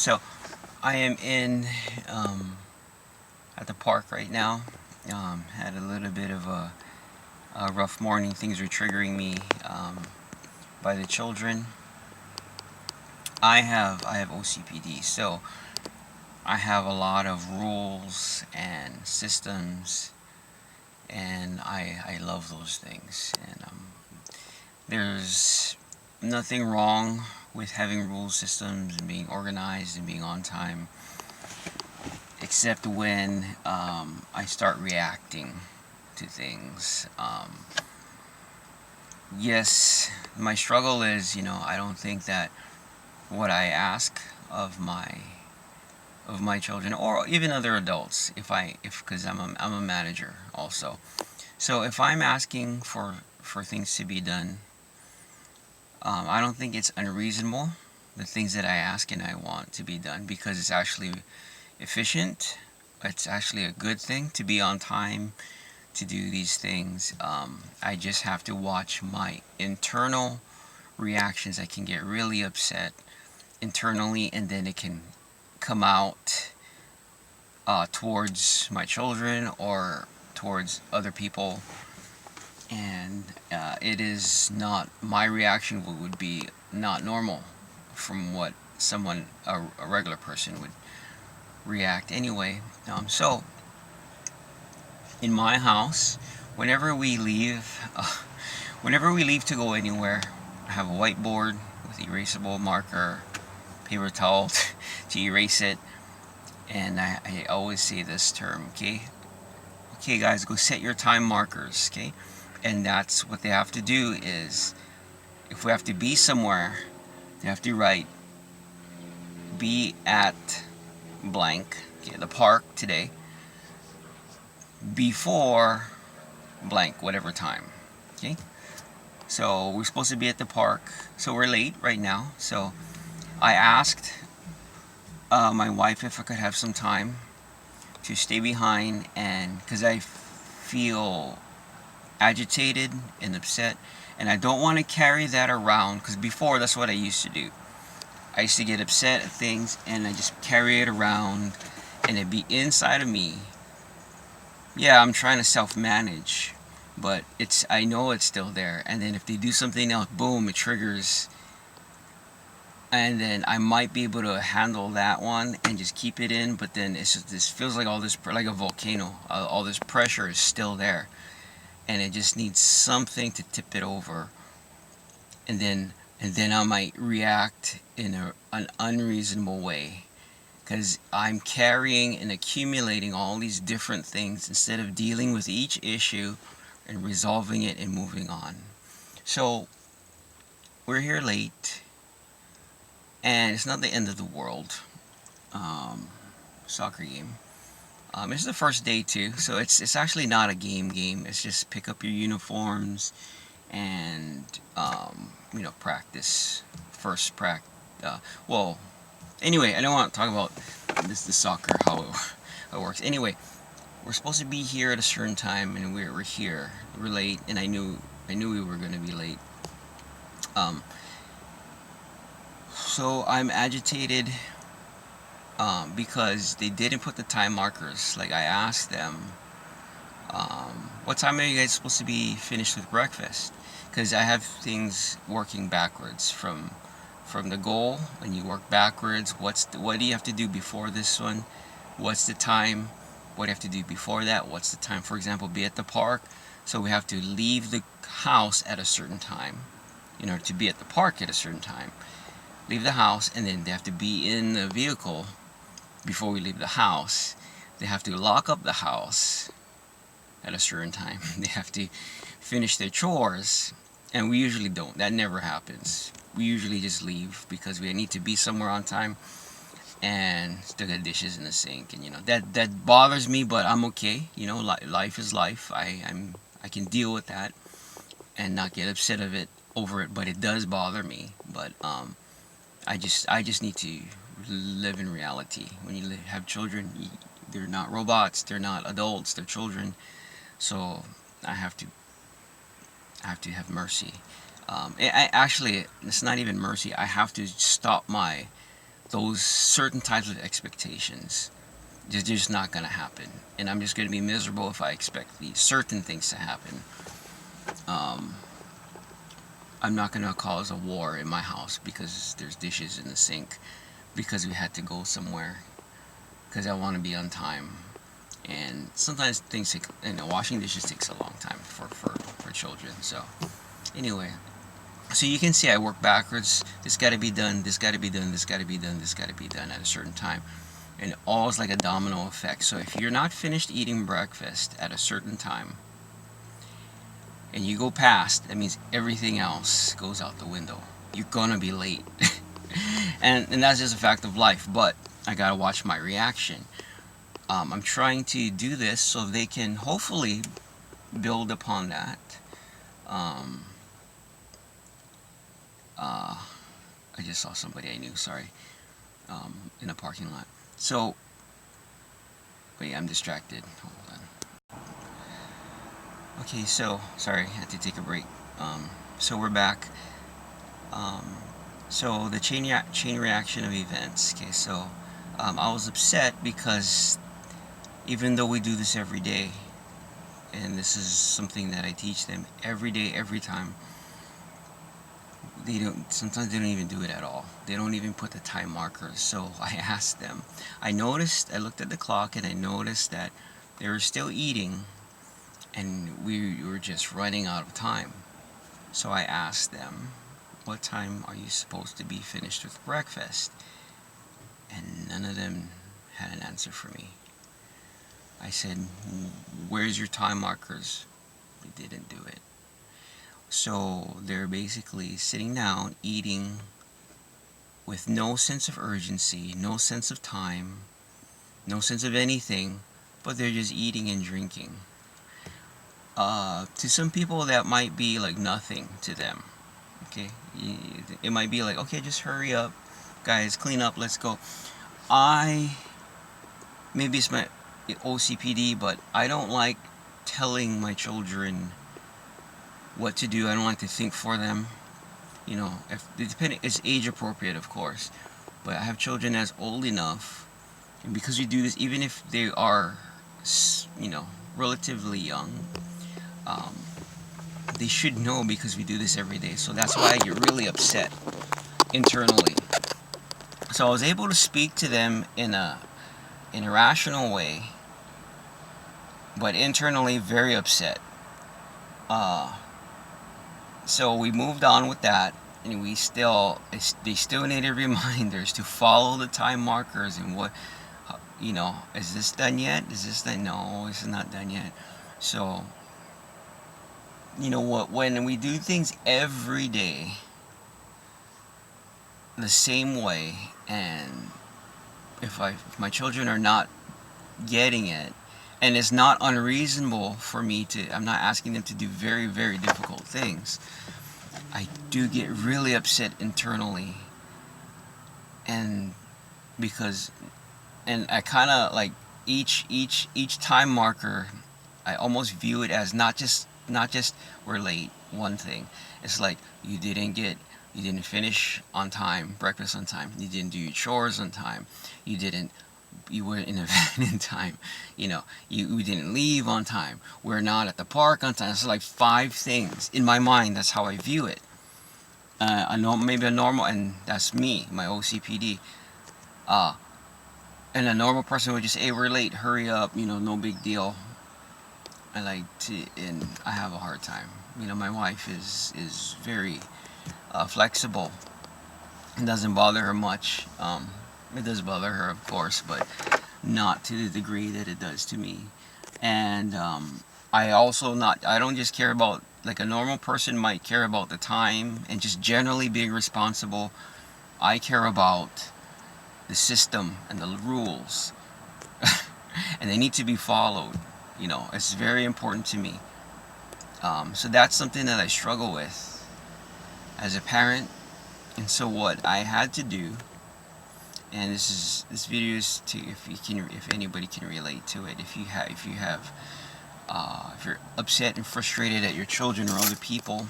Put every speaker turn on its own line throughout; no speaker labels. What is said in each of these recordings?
So I am in at the park right now. Had a little bit of a rough morning. Things are triggering me by the children. I have OCPD, so I have a lot of rules and systems, and I love those things. And there's nothing wrong with having rules, systems, and being organized and being on time, except when I start reacting to things. Yes, my struggle is, I don't think that what I ask of my children or even other adults, if because I'm a manager also, so if I'm asking for things to be done, I don't think it's unreasonable, the things that I ask and I want to be done, because it's actually efficient. It's actually a good thing to be on time to do these things. I just have to watch my internal reactions. I can get really upset internally, and then it can come out towards my children or towards other people, and it is not, my reaction would be not normal from what a regular person would react anyway. So in my house, whenever we leave to go anywhere, I have a whiteboard with erasable marker, paper towel to erase it, and I always say this term, okay guys, go set your time markers, okay? And that's what they have to do. Is if we have to be somewhere, they have to write be at blank, okay, the park today, before blank, whatever time, okay? So we're supposed to be at the park, so we're late right now. So I asked my wife if I could have some time to stay behind, and because I feel agitated and upset, and I don't want to carry that around, because before, that's what I used to do. I used to get upset at things and I just carry it around, and it'd be inside of me. Yeah, I'm trying to self-manage, but I know it's still there, and then if they do something else, boom, it triggers, and then I might be able to handle that one and just keep it in, but then it's just, this feels like all this, like a volcano, all this pressure is still there, and it just needs something to tip it over, and then I might react in an unreasonable way, because I'm carrying and accumulating all these different things instead of dealing with each issue and resolving it and moving on. So we're here late, and it's not the end of the world. Soccer game. It's the first day too, so it's actually not a game. It's just pick up your uniforms and practice. First practice. Well, anyway, I don't want to talk about the soccer, how it works. Anyway, we're supposed to be here at a certain time, and we're here. We're late, and I knew we were going to be late. So I'm agitated because they didn't put the time markers. Like, I asked them, what time are you guys supposed to be finished with breakfast? Because I have things working backwards from the goal, and you work backwards. What do you have to do before this one? What's the time? What do you have to do before that? What's the time? For example, be at the park. So we have to leave the house at a certain time in order to be at the park at a certain time. Leave the house, and then they have to be in the vehicle before we leave the house. They have to lock up the house at a certain time. They have to finish their chores, and we usually don't. That never happens. We usually just leave because we need to be somewhere on time, and still got dishes in the sink, and that bothers me, but I'm okay. Life is life. I can deal with that and not get upset over it, but it does bother me. But I just need to live in reality. When you have children, they're not robots, they're not adults, they're children. So I have to have mercy. Actually, it's not even mercy. I have to stop those certain types of expectations. They're just not going to happen. And I'm just going to be miserable if I expect these certain things to happen. I'm not going to cause a war in my house because there's dishes in the sink because we had to go somewhere because I want to be on time. And sometimes things take, washing dishes takes a long time for children. So anyway, so you can see I work backwards. This got to be done, this got to be done, this got to be done, this got to be done at a certain time. And it all is like a domino effect. So if you're not finished eating breakfast at a certain time and you go past, that means everything else goes out the window. You're gonna be late. and that's just a fact of life, but I gotta watch my reaction. I'm trying to do this so they can hopefully build upon that. I just saw somebody I knew, sorry, in a parking lot. So, wait, I'm distracted. Hold on. Okay, so, sorry, I had to take a break. So we're back. So the chain reaction of events. Okay, so I was upset because even though we do this every day, and this is something that I teach them every day, every time, sometimes they don't even do it at all. They don't even put the time markers. So I asked them. I looked at the clock and I noticed that they were still eating and we were just running out of time. So I asked them, what time are you supposed to be finished with breakfast? And none of them had an answer for me. I said, where's your time markers? They didn't do it. So they're basically sitting down, eating with no sense of urgency, no sense of time, no sense of anything, but they're just eating and drinking. To some people that might be like nothing to them. Okay, it might be like, okay, just hurry up, guys, clean up, let's go. Maybe it's my OCPD, but I don't like telling my children what to do. I don't like to think for them. If it's age appropriate, of course, but I have children that's old enough, and because we do this, even if they are, relatively young, they should know because we do this every day. So that's why I get really upset internally. So I was able to speak to them in a rational way, but internally very upset. So we moved on with that, and they still needed reminders to follow the time markers and what, is this done yet? Is this done? No, it's not done yet. So, when we do things every day the same way, and if my children are not getting it, and it's not unreasonable for me I'm not asking them to do very, very difficult things, I do get really upset internally, and I kind of like each time marker, I almost view it as not just we're late, one thing. It's like you didn't finish on time, breakfast on time, you didn't do your chores on time, you weren't in a van in time, you didn't leave on time, we're not at the park on time. It's like 5 things. In my mind, that's how I view it. I know maybe a normal, and that's me, my OCPD. And a normal person would just say, hey, we're late, hurry up, no big deal. And I have a hard time. My wife is very flexible. It doesn't bother her much. It does bother her, of course, but not to the degree that it does to me. And I don't just care about, like a normal person might care about the time and just generally being responsible. I care about the system and the rules. And they need to be followed. It's very important to me. So that's something that I struggle with as a parent. And so what I had to do, and this video is to if anybody can relate to it. If you're upset and frustrated at your children or other people,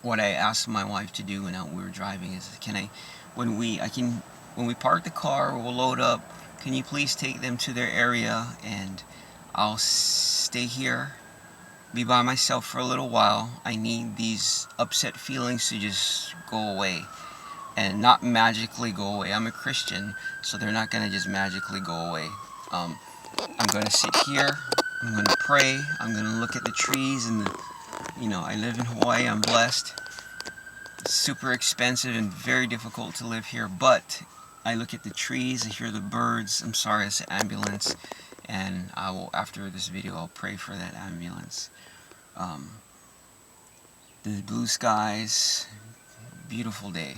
what I asked my wife to do when we were driving is, when when we park the car, we'll load up. Can you please take them to their area, and I'll stay here, be by myself for a little while. I need these upset feelings to just go away, and not magically go away. I'm a Christian, so they're not gonna just magically go away. I'm gonna sit here, I'm gonna pray, I'm gonna look at the trees and I live in Hawaii, I'm blessed. It's super expensive and very difficult to live here, but I look at the trees, I hear the birds. I'm sorry, it's an ambulance, and I will, after this video, I'll pray for that ambulance. The blue skies, beautiful day.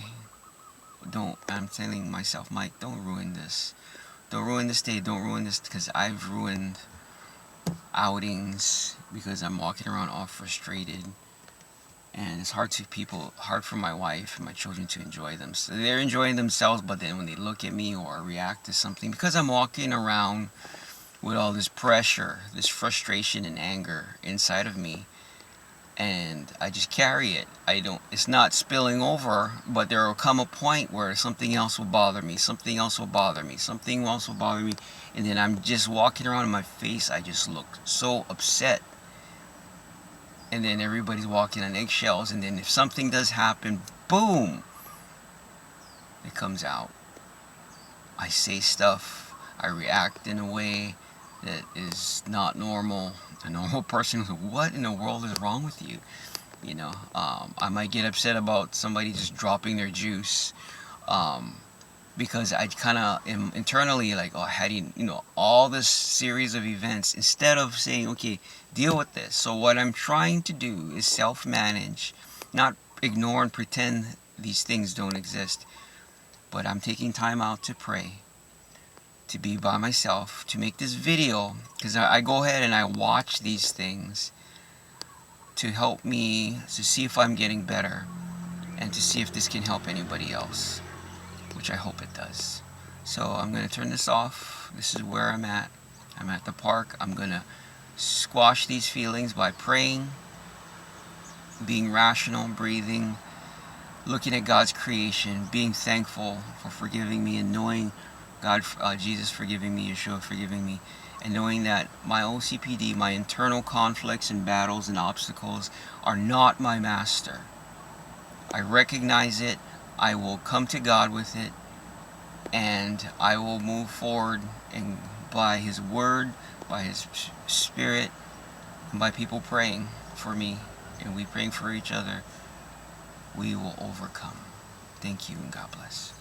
I'm telling myself, Mike, don't ruin this. Don't ruin this day, don't ruin this, because I've ruined outings because I'm walking around all frustrated. And it's hard for my wife and my children to enjoy them. So they're enjoying themselves, but then when they look at me or react to something, because I'm walking around with all this pressure, this frustration and anger inside of me, and I just carry it. It's not spilling over, but there will come a point where something else will bother me, something else will bother me, something else will bother me, and then I'm just walking around in my face, I just look so upset. And then everybody's walking on eggshells, and then if something does happen, boom, it comes out. I say stuff, I react in a way that is not normal. A normal person is, what in the world is wrong with you? I might get upset about somebody just dropping their juice, because I kind of am internally like, oh, how do all this series of events, instead of saying, okay, deal with this. So what I'm trying to do is self-manage, not ignore and pretend these things don't exist, but I'm taking time out to pray, to be by myself, to make this video, because I go ahead and I watch these things to help me to see if I'm getting better, and to see if this can help anybody else, which I hope it does. So I'm going to turn this off. This is where I'm at. I'm at the park. I'm going to squash these feelings by praying, being rational, breathing, looking at God's creation, being thankful for forgiving me, and knowing God, Jesus forgiving me, Yeshua forgiving me, and knowing that my OCPD, my internal conflicts and battles and obstacles are not my master. I recognize it. I will come to God with it, and I will move forward, and by His Word, by His Spirit, and by people praying for me, and we praying for each other, we will overcome. Thank you, and God bless.